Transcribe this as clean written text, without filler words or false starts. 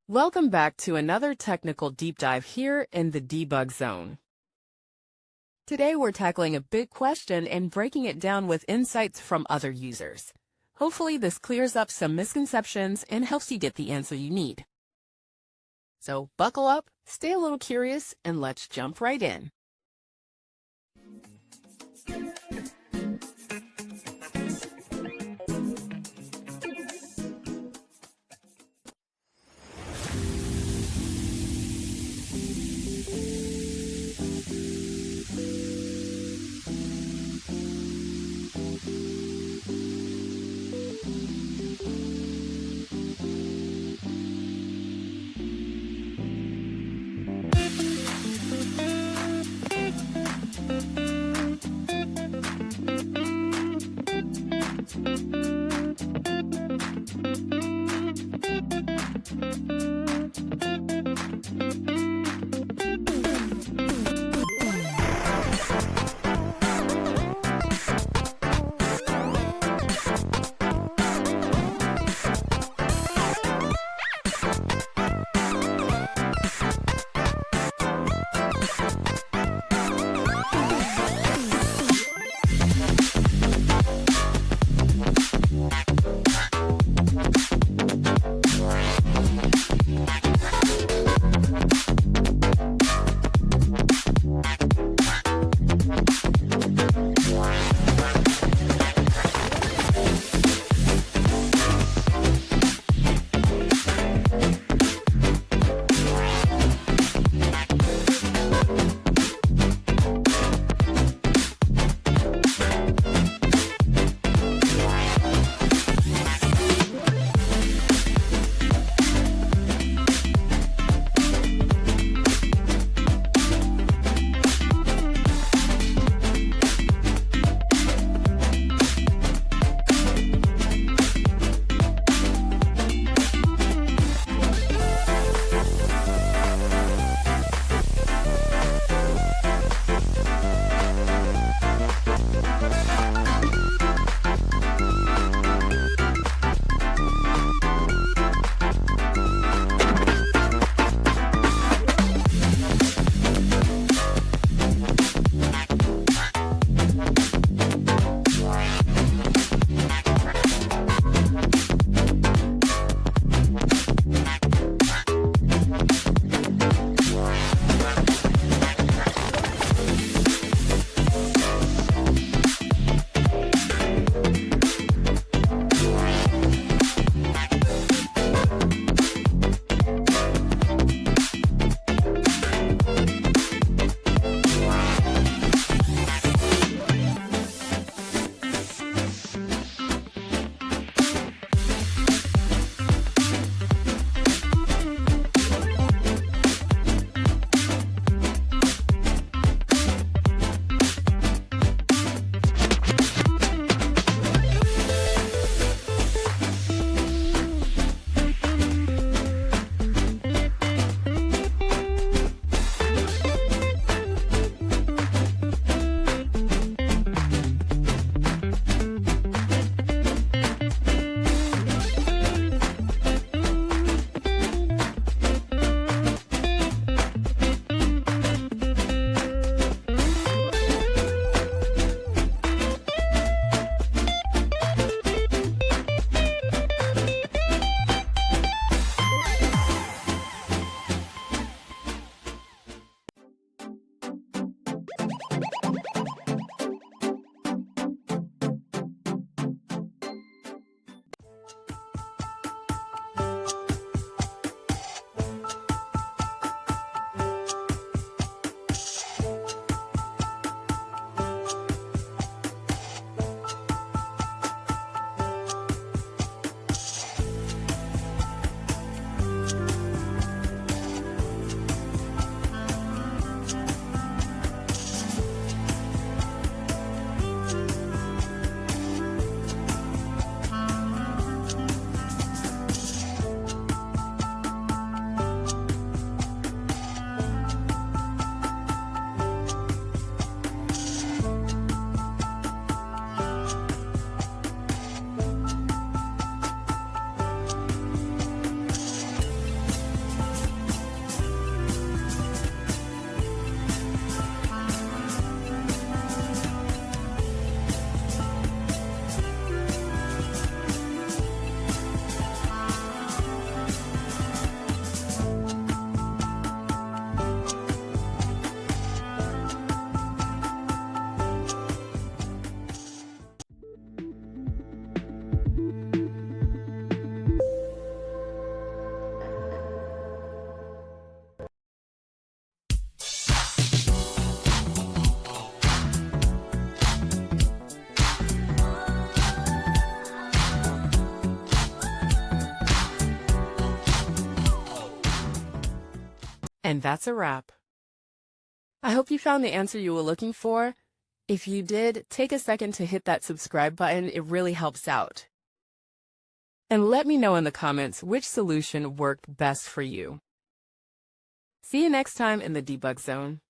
Welcome back to another technical deep dive here in the debug zone. Today we're tackling a big question and breaking it down with insights from other users. Hopefully this clears up some misconceptions and helps you get the answer you need. So buckle up, stay a little curious, and let's jump right in. And that's a wrap. I hope you found the answer you were looking for. If you did, take a second to hit that subscribe button. It really helps out. And let me know in the comments which solution worked best for you. See you next time in the debug zone.